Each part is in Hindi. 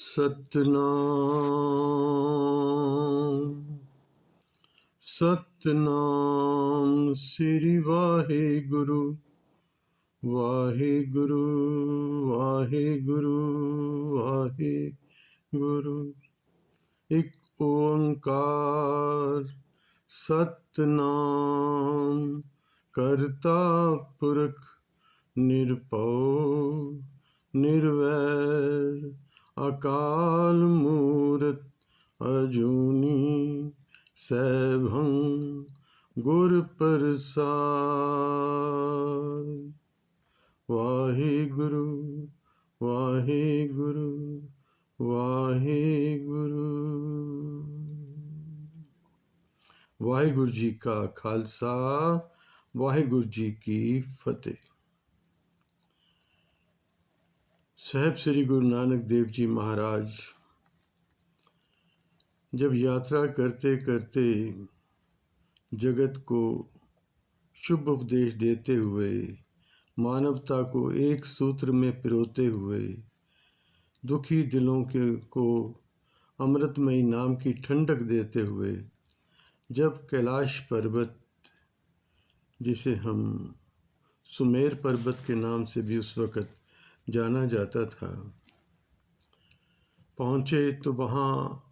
सतनाम सतनाम श्री वाहे गुरु वाहे गुरु वाहे गुरु वाहे गुरु। एक ओंकार सतनाम करता पुरख निरभउ निर्वैर अकाल मूरत अजूनी सैभं गुर प्रसाद। वाहे गुरु वाहे गुरु वाहे गुरु। वाहिगुरु जी का खालसा वाहिगुरु जी की फतेह। साहब श्री गुरु नानक देव जी महाराज जब यात्रा करते करते जगत को शुभ उपदेश देते हुए, मानवता को एक सूत्र में पिरोते हुए, दुखी दिलों को अमृतमयी नाम की ठंडक देते हुए, जब कैलाश पर्वत, जिसे हम सुमेर पर्वत के नाम से भी उस वक़्त जाना जाता था, पहुँचे तो वहाँ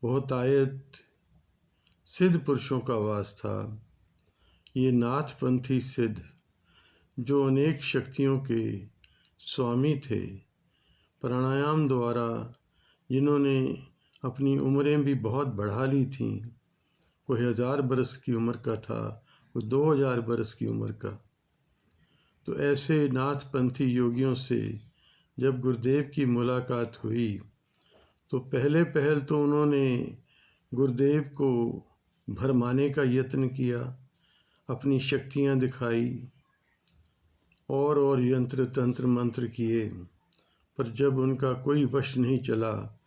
बहुतायत सिद्ध पुरुषों का वास था। ये नाथपंथी सिद्ध जो अनेक शक्तियों के स्वामी थे, प्राणायाम द्वारा जिन्होंने अपनी उम्रें भी बहुत बढ़ा ली थीं, कोई 1000 बरस की उम्र का था, कोई 2000 बरस की उम्र का। तो ऐसे नाथपंथी योगियों से जब गुरुदेव की मुलाकात हुई तो पहल तो उन्होंने गुरुदेव को भरमाने का यत्न किया, अपनी शक्तियाँ दिखाई और यंत्र तंत्र मंत्र किए, पर जब उनका कोई वश नहीं चला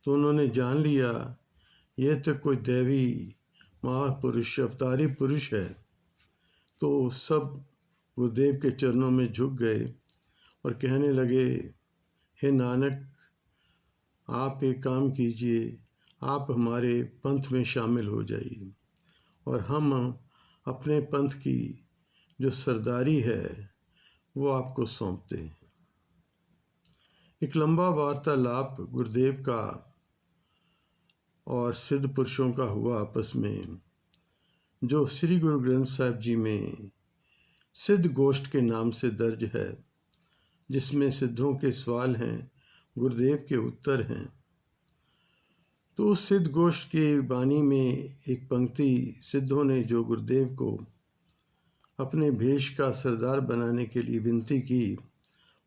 तो उन्होंने जान लिया यह तो कोई दैवी महापुरुष अवतारी पुरुष है। तो सब गुरुदेव के चरणों में झुक गए और कहने लगे, हे नानक, आप एक काम कीजिए, आप हमारे पंथ में शामिल हो जाइए और हम अपने पंथ की जो सरदारी है वो आपको सौंपते हैं। एक लंबा वार्तालाप गुरुदेव का और सिद्ध पुरुषों का हुआ आपस में, जो श्री गुरु ग्रंथ साहिब जी में सिद्ध गोष्ठ के नाम से दर्ज है, जिसमें सिद्धों के सवाल हैं, गुरुदेव के उत्तर हैं। तो उस सिद्ध गोष्ठ की वाणी में एक पंक्ति सिद्धों ने जो गुरुदेव को अपने भेष का सरदार बनाने के लिए विनती की,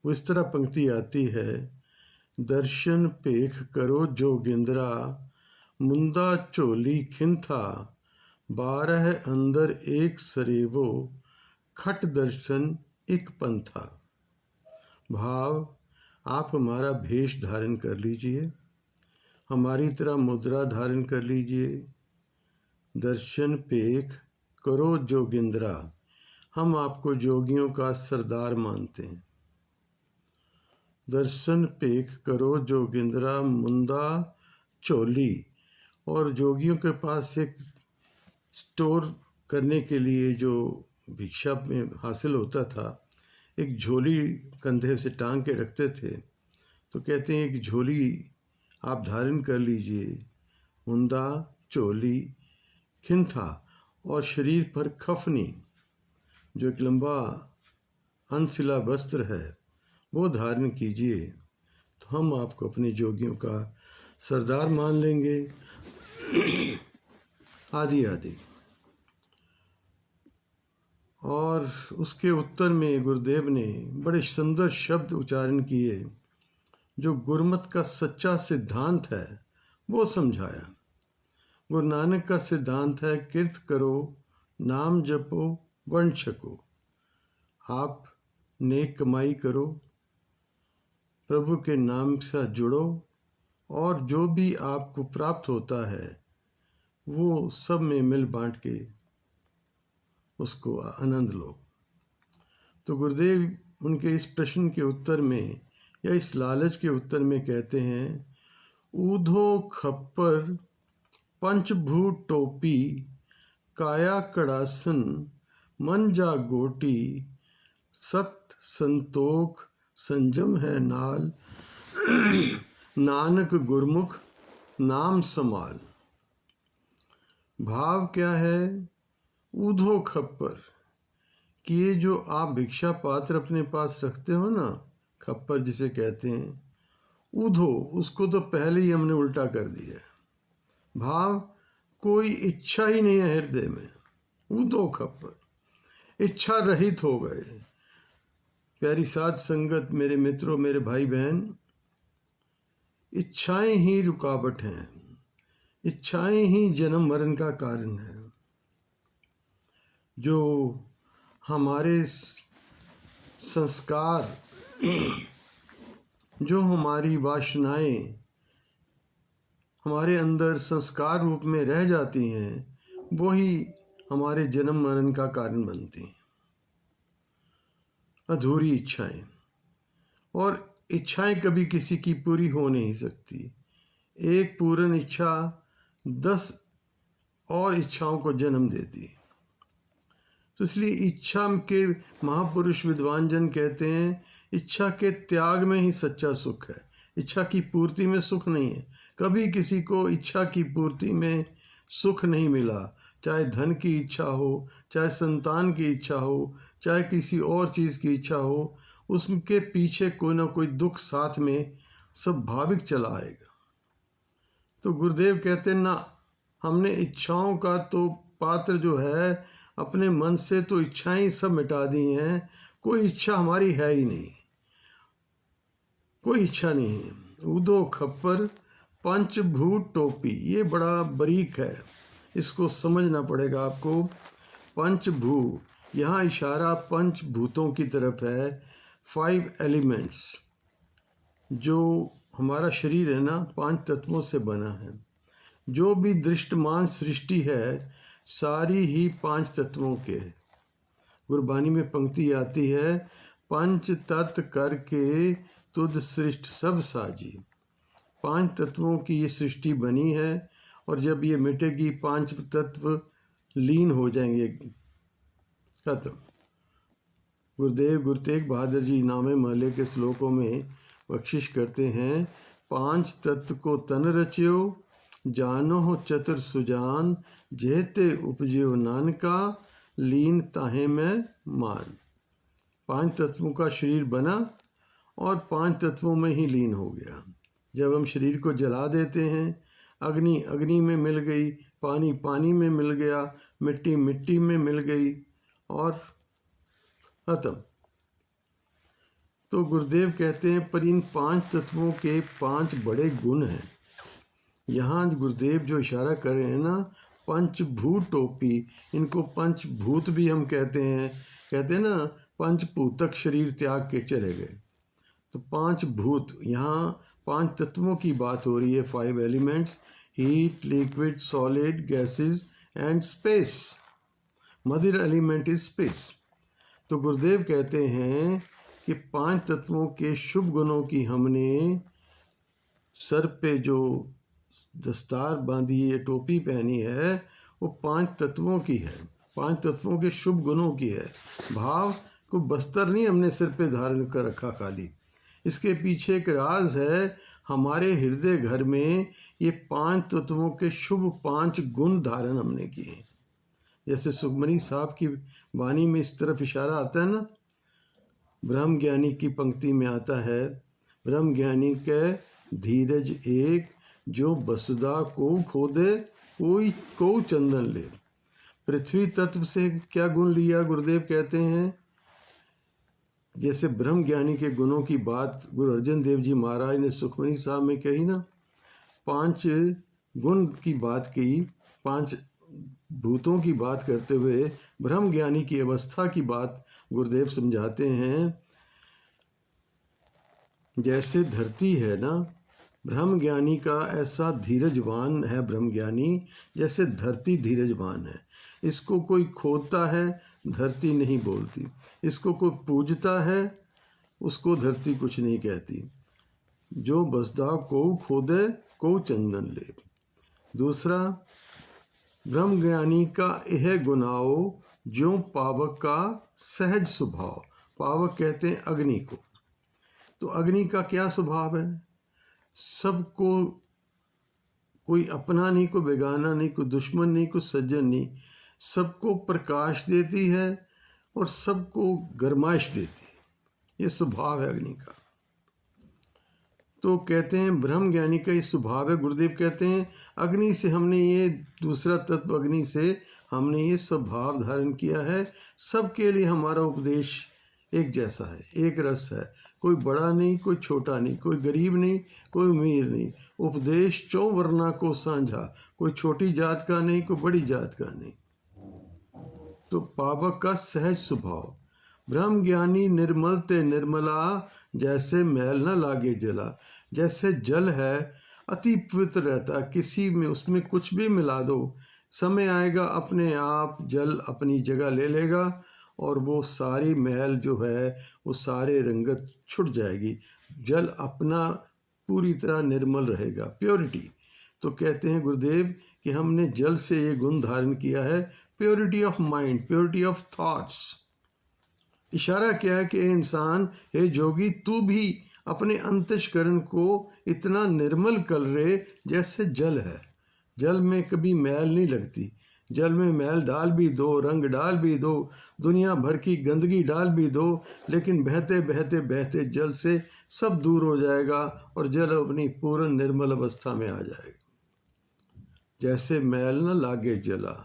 वो इस तरह पंक्ति आती है, दर्शन पेख करो जोगिंद्रा मुंदा चोली खिंथा 12 अंदर एक सरेवो खट दर्शन एक पंथा। भाव, आप हमारा भेष धारण कर लीजिए, हमारी तरह मुद्रा धारण कर लीजिए। दर्शन पेख करो जोगिंद्रा, हम आपको जोगियों का सरदार मानते हैं। दर्शन पेख करो जोगिंद्रा मुंदा चोली, और जोगियों के पास एक स्टोर करने के लिए जो भिक्षा में हासिल होता था, एक झोली कंधे से टांग के रखते थे। तो कहते हैं एक झोली आप धारण कर लीजिए, मुंदा चोली खिंथा, और शरीर पर खफनी, जो एक लंबा अनसिला वस्त्र है, वो धारण कीजिए, तो हम आपको अपने जोगियों का सरदार मान लेंगे। आदि आदि। और उसके उत्तर में गुरुदेव ने बड़े सुंदर शब्द उच्चारण किए, जो गुरमत का सच्चा सिद्धांत है वो समझाया। गुरु नानक का सिद्धांत है, कीर्त करो, नाम जपो, वर्ण छको। आप नेक कमाई करो, प्रभु के नाम से जुड़ो, और जो भी आपको प्राप्त होता है वो सब में मिल बांट के उसको आनंद लो। तो गुरुदेव उनके इस प्रश्न के उत्तर में या इस लालच के उत्तर में कहते हैं, ऊधो खप्पर पंचभूत टोपी काया कड़ासन मंजा गोटी सत संतोख संजम है नाल नानक गुरमुख नाम समाल। भाव क्या है? ऊधो खप्पर कि ये जो आप भिक्षा पात्र अपने पास रखते हो ना, खप्पर जिसे कहते हैं, ऊधो उसको तो पहले ही हमने उल्टा कर दिया है। भाव कोई इच्छा ही नहीं है हृदय में। ऊधो खप्पर, इच्छा रहित हो गए। प्यारी साध संगत, मेरे मित्रों, मेरे भाई बहन, इच्छाएं ही रुकावट हैं। इच्छाएं ही जन्म मरण का कारण है। जो हमारे संस्कार, जो हमारी वासनाएं हमारे अंदर संस्कार रूप में रह जाती हैं, वही हमारे जन्म मरण का कारण बनती हैं। अधूरी इच्छाएं, और इच्छाएं कभी किसी की पूरी हो नहीं सकती। एक पूर्ण इच्छा 10 और इच्छाओं को जन्म देती है। तो इसलिए इच्छा के महापुरुष विद्वान जन कहते हैं, इच्छा के त्याग में ही सच्चा सुख है। इच्छा की पूर्ति में सुख नहीं है। कभी किसी को इच्छा की पूर्ति में सुख नहीं मिला। चाहे धन की इच्छा हो, चाहे संतान की इच्छा हो, चाहे किसी और चीज़ की इच्छा हो, उसके पीछे कोई ना कोई दुख साथ में स्वाभाविक चला आएगा। तो गुरुदेव कहते हैं ना, हमने इच्छाओं का तो पात्र जो है, अपने मन से तो इच्छाएं सब मिटा दी हैं। कोई इच्छा हमारी है ही नहीं, कोई इच्छा नहीं है। ऊधो खप्पर पंचभूत टोपी, ये बड़ा बारीक है, इसको समझना पड़ेगा आपको। पंचभू, यहाँ इशारा पंचभूतों की तरफ है। 5 एलिमेंट्स, जो हमारा शरीर है ना, 5 तत्वों से बना है। जो भी दृष्टमान सृष्टि है, सारी ही 5 तत्वों के। गुरबानी में पंक्ति आती है, पंच तत्व करके तुद सृष्ट सब साजी। 5 तत्वों की ये सृष्टि बनी है, और जब ये मिटेगी 5 तत्व लीन हो जाएंगे, खत्म। गुरुदेव गुरु तेग बहादुर जी नामे महले के श्लोकों में बख्शिश करते हैं, 5 तत्व को तन रच्यो जानो हो चतुर सुजान जेते उपज्यो नानका लीन ताहे में मान। 5 तत्वों का शरीर बना और 5 तत्वों में ही लीन हो गया। जब हम शरीर को जला देते हैं, अग्नि अग्नि में मिल गई, पानी पानी में मिल गया, मिट्टी मिट्टी में मिल गई, और खत्म। तो गुरुदेव कहते हैं, पर इन 5 तत्वों के 5 बड़े गुण हैं। यहाँ गुरुदेव जो इशारा कर रहे हैं ना, पंचभूत टोपी, इनको पंचभूत भी हम कहते हैं ना, पंचभूतक शरीर त्याग के चले गए। तो 5 भूत, यहाँ 5 तत्वों की बात हो रही है। 5 elements, heat, liquid, solid, gases and space. Mother element is space. तो गुरुदेव कहते हैं कि 5 तत्वों के शुभ गुणों की हमने सर पे जो दस्तार बांधी है, टोपी पहनी है, वो 5 तत्वों की है, 5 तत्वों के शुभ गुणों की है। भाव को बस्तर नहीं हमने सिर पे धारण कर रखा खाली, इसके पीछे एक राज है। हमारे हृदय घर में ये 5 तत्वों के शुभ 5 गुण धारण हमने किए। जैसे सुखमनी साहब की वाणी में इस तरफ इशारा आता है ना, ब्रह्म ज्ञानी की पंक्ति में आता है, ब्रह्म ज्ञानी के धीरज एक जो वसुधा को खोदे कोई को चंदन ले। पृथ्वी तत्व से क्या गुण लिया? गुरुदेव कहते हैं, जैसे ब्रह्म ज्ञानी के गुणों की बात गुरु अर्जन देव जी महाराज ने सुखमनी साहब में कही ना, 5 गुण की बात की, 5 भूतों की बात करते हुए ब्रह्म ज्ञानी की अवस्था की बात गुरुदेव समझाते हैं। जैसे धरती है ना, ब्रह्म ज्ञानी का ऐसा धीरजवान है ब्रह्म ज्ञानी, जैसे धरती धीरजवान है। इसको कोई खोदता है, धरती नहीं बोलती। इसको कोई पूजता है, उसको धरती कुछ नहीं कहती। जो बसदा को खोदे को चंदन लेप। दूसरा, ब्रह्म ज्ञानी का यह गुनाओ ज्यों पावक का सहज स्वभाव। पावक कहते हैं अग्नि को। तो अग्नि का क्या स्वभाव है? सबको, कोई अपना नहीं, कोई बेगाना नहीं, कोई दुश्मन नहीं, कोई सज्जन नहीं, सबको प्रकाश देती है और सबको गरमाइश देती है। ये स्वभाव है अग्नि का। तो कहते हैं ब्रह्म ज्ञानी का ये स्वभाव है। गुरुदेव कहते हैं अग्नि से हमने ये, दूसरा तत्व अग्नि से हमने ये स्वभाव धारण किया है। सबके लिए हमारा उपदेश एक जैसा है, एक रस है। कोई बड़ा नहीं, कोई छोटा नहीं, कोई गरीब नहीं, कोई अमीर नहीं। उपदेश चौवर्णा को साझा, कोई छोटी जात का नहीं, कोई बड़ी जात का नहीं। तो पावक का सहज स्वभाव। ब्रह्म ज्ञानी निर्मल ते निर्मला, जैसे मैल न लागे जला। जैसे जल है अति पवित्र रहता, किसी में उसमें कुछ भी मिला दो, समय आएगा अपने आप जल अपनी जगह ले लेगा और वो सारी मैल जो है वो सारे रंगत छुट जाएगी। जल अपना पूरी तरह निर्मल रहेगा, प्योरिटी। तो कहते हैं गुरुदेव कि हमने जल से ये गुण धारण किया है, purity of mind, purity of thoughts. इशारा क्या है कि इंसान, हे जोगी, तू भी अपने अंतःकरण को इतना निर्मल कर ले जैसे जल है। जल में कभी मैल नहीं लगती। जल में मैल डाल भी दो, रंग डाल भी दो, दुनिया भर की गंदगी डाल भी दो, लेकिन बहते बहते बहते जल से सब दूर हो जाएगा और जल अपनी पूर्ण निर्मल अवस्था में आ जाएगा। जैसे मैल न लागे जला।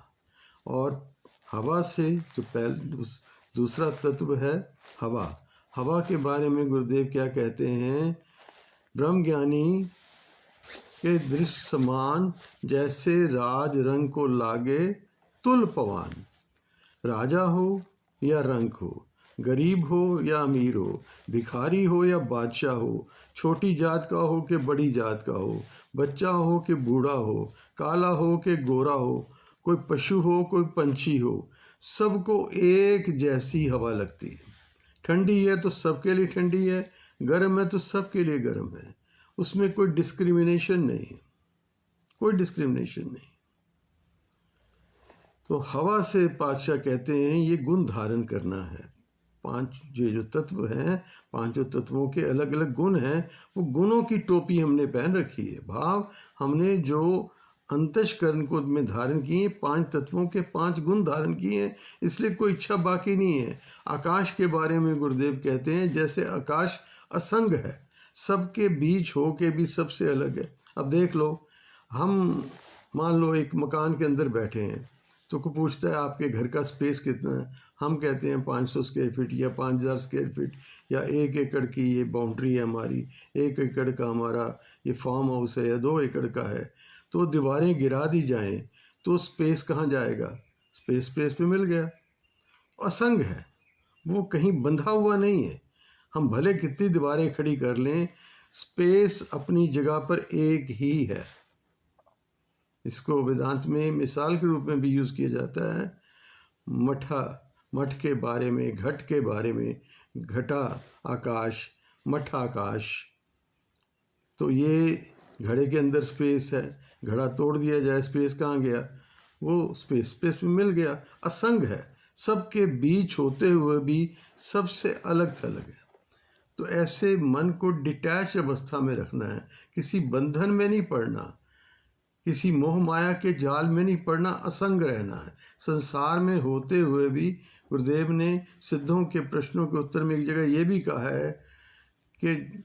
और हवा से जो दूसरा तत्व है हवा। हवा के बारे में गुरुदेव क्या कहते हैं? ब्रह्म ज्ञानी के दृश्य समान, जैसे राज रंग को लागे तुल पवान। राजा हो या रंक हो, गरीब हो या अमीर हो, भिखारी हो या बादशाह हो, छोटी जात का हो कि बड़ी जात का हो, बच्चा हो कि बूढ़ा हो, काला हो कि गोरा हो, कोई पशु हो कोई पंछी हो, सबको एक जैसी हवा लगती है। ठंडी है तो सबके लिए ठंडी है, गर्म है तो सबके लिए गर्म है। उसमें कोई डिस्क्रिमिनेशन नहीं, कोई डिस्क्रिमिनेशन नहीं। तो हवा से पातशाह कहते हैं ये गुण धारण करना है। पांच जो तत्व हैं, पांचों तत्वों के अलग अलग गुण हैं, वो गुणों की टोपी हमने पहन रखी है। भाव हमने जो अंतःकरण को में धारण किए, पांच तत्वों के पांच गुण धारण किए हैं, इसलिए कोई इच्छा बाकी नहीं है। आकाश के बारे में गुरुदेव कहते हैं जैसे आकाश असंग है, सबके बीच हो के भी सबसे अलग है। अब देख लो, हम मान लो एक मकान के अंदर बैठे हैं, तो को पूछता है आपके घर का स्पेस कितना है? हम कहते हैं 500 स्क्वायर फीट या 5000 स्क्वायर फीट या 1 एकड़ की ये बाउंड्री है हमारी, 1 एकड़ का हमारा ये फार्म हाउस है या 2 एकड़ का है। तो दीवारें गिरा दी जाएं तो स्पेस कहाँ जाएगा? स्पेस पे मिल गया। असंग है, वो कहीं बंधा हुआ नहीं है। हम भले कितनी दीवारें खड़ी कर लें, स्पेस अपनी जगह पर एक ही है। इसको वेदांत में मिसाल के रूप में भी यूज़ किया जाता है। मठ के बारे में, घट के बारे में, घटा आकाश, मठ आकाश। तो ये घड़े के अंदर स्पेस है, घड़ा तोड़ दिया जाए स्पेस कहाँ गया? वो स्पेस में मिल गया। असंग है, सबके बीच होते हुए भी सबसे अलग थलग है। तो ऐसे मन को डिटैच अवस्था में रखना है, किसी बंधन में नहीं पड़ना, किसी मोह माया के जाल में नहीं पड़ना, असंग रहना है। संसार में होते हुए भी गुरुदेव ने सिद्धों के प्रश्नों के उत्तर में एक जगह ये भी कहा है कि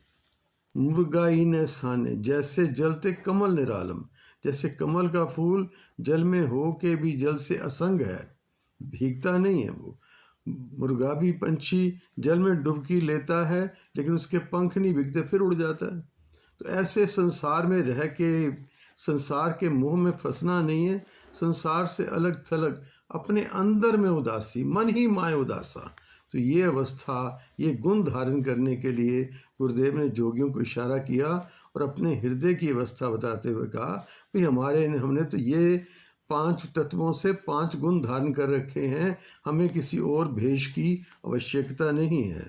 मुर्गाई न साने, जैसे जलते कमल निरालम। जैसे कमल का फूल जल में हो के भी जल से असंग है, भीगता नहीं है। वो मुर्गा भी पंछी जल में डुबकी लेता है, लेकिन उसके पंख नहीं भीगते, फिर उड़ जाता है। तो ऐसे संसार में रह के संसार के मोह में फंसना नहीं है। संसार से अलग थलग, अपने अंदर में उदासी, मन ही माय उदासा। तो ये अवस्था, ये गुण धारण करने के लिए गुरुदेव ने जोगियों को इशारा किया और अपने हृदय की अवस्था बताते हुए कहा भाई हमने तो ये 5 तत्वों से 5 गुण धारण कर रखे हैं, हमें किसी और भेष की आवश्यकता नहीं है।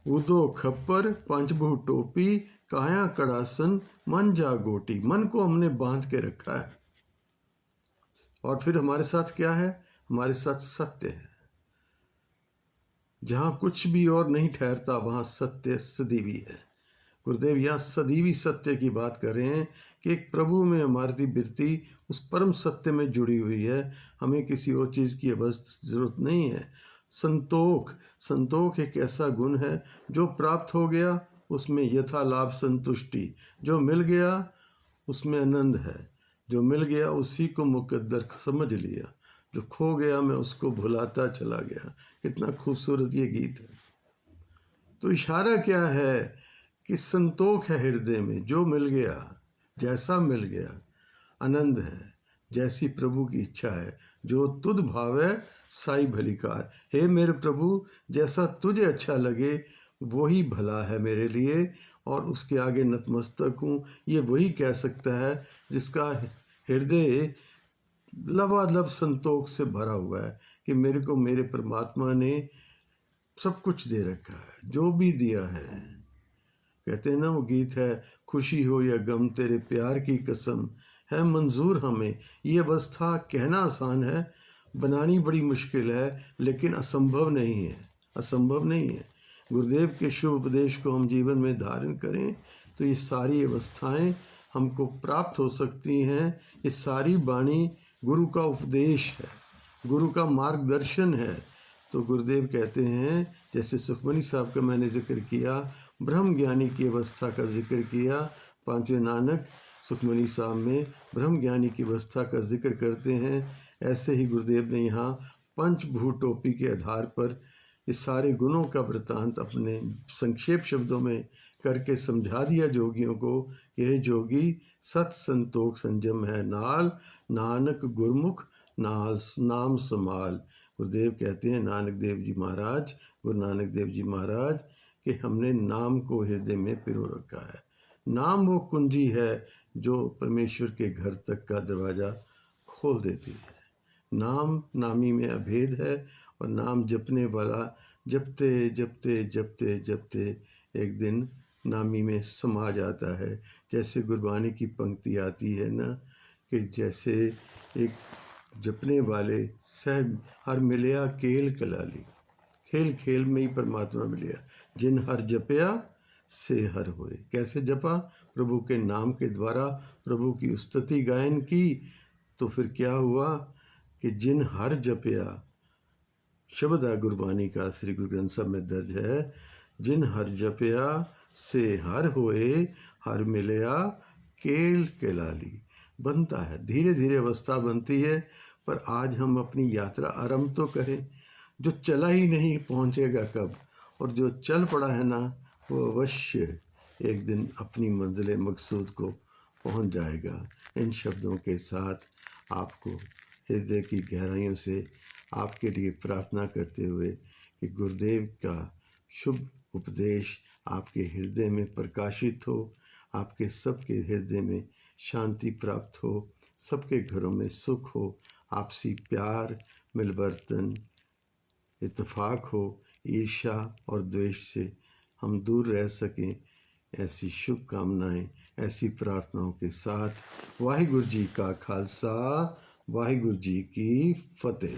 उदो खप्पर पंचभूत टोपी, काया कड़ासन मन जा गोटी। मन को हमने बांध के रखा है। और फिर हमारे साथ क्या है? हमारे साथ सत्य है। जहाँ कुछ भी और नहीं ठहरता वहाँ सत्य सदैवी है। गुरुदेव यहाँ सदैवी सत्य की बात कर रहे हैं कि एक प्रभु में हमारी वृत्ति उस परम सत्य में जुड़ी हुई है। हमें किसी और चीज़ की ज़रूरत नहीं है। संतोख, संतोख एक ऐसा गुण है जो प्राप्त हो गया उसमें यथा लाभ संतुष्टि, जो मिल गया उसमें आनंद है, जो मिल गया उसी को मुकद्दर समझ लिया, जो खो गया मैं उसको भुलाता चला गया। कितना खूबसूरत ये गीत है। तो इशारा क्या है कि संतोष है हृदय में, जो मिल गया, जैसा मिल गया आनंद है, जैसी प्रभु की इच्छा है। जो तुध भावै साई भलीकार। हे मेरे प्रभु, जैसा तुझे अच्छा लगे वही भला है मेरे लिए, और उसके आगे नतमस्तक हूँ। ये वही कह सकता है जिसका हृदय लबालब संतोष से भरा हुआ है कि मेरे को मेरे परमात्मा ने सब कुछ दे रखा है, जो भी दिया है। कहते हैं ना वो गीत है, खुशी हो या गम तेरे प्यार की कसम है मंजूर हमें। ये अवस्था कहना आसान है, बनानी बड़ी मुश्किल है, लेकिन असंभव नहीं है, असंभव नहीं है। गुरुदेव के शुभ उपदेश को हम जीवन में धारण करें तो ये सारी अवस्थाएं हमको प्राप्त हो सकती हैं। ये सारी वाणी गुरु का उपदेश है, गुरु का मार्गदर्शन है। तो गुरुदेव कहते हैं, जैसे सुखमनी साहब का मैंने जिक्र किया, ब्रह्म ज्ञानी की अवस्था का जिक्र किया, पांचवें नानक सुखमनी साहब में ब्रह्म ज्ञानी की अवस्था का जिक्र करते हैं। ऐसे ही गुरुदेव ने यहाँ पंचभूटोपी के आधार पर इस सारे गुणों का वृत्तांत अपने संक्षेप शब्दों में करके समझा दिया जोगियों को। यह जोगी सत संतोख संयम है नाल, नानक गुरमुख नाल नाम समाल। गुरुदेव कहते हैं, नानक देव जी महाराज, गुरु नानक देव जी महाराज, कि हमने नाम को हृदय में पिरो रखा है। नाम वो कुंजी है जो परमेश्वर के घर तक का दरवाज़ा खोल देती है। नाम नामी में अभेद है, और नाम जपने वाला जपते जपते जपते जपते एक दिन नामी में समा जाता है। जैसे गुरबानी की पंक्ति आती है ना, कि जैसे एक जपने वाले सह हर मिलया केल कलाली, खेल खेल में ही परमात्मा मिलिया। जिन हर जपया से हर होए। कैसे जपा? प्रभु के नाम के द्वारा प्रभु की स्तुति गायन की। तो फिर क्या हुआ कि जिन हर जपया, शब्द है गुरबानी का, श्री गुरु ग्रंथ साहब में दर्ज है, जिन हर जपया से हर होए, हर मिलया केल केलाली। बनता है, धीरे धीरे अवस्था बनती है, पर आज हम अपनी यात्रा आरंभ तो करें। जो चला ही नहीं पहुंचेगा कब, और जो चल पड़ा है ना वो अवश्य एक दिन अपनी मंजिल मकसूद को पहुंच जाएगा। इन शब्दों के साथ आपको हृदय की गहराइयों से आपके लिए प्रार्थना करते हुए कि गुरुदेव का शुभ उपदेश आपके हृदय में प्रकाशित हो, आपके सबके हृदय में शांति प्राप्त हो, सबके घरों में सुख हो, आपसी प्यार मिलवर्तन इत्तेफाक हो, ईर्ष्या और द्वेष से हम दूर रह सकें। ऐसी शुभकामनाएं, ऐसी प्रार्थनाओं के साथ वाहिगुरु जी का खालसा, वाहिगुरु जी की फतेह।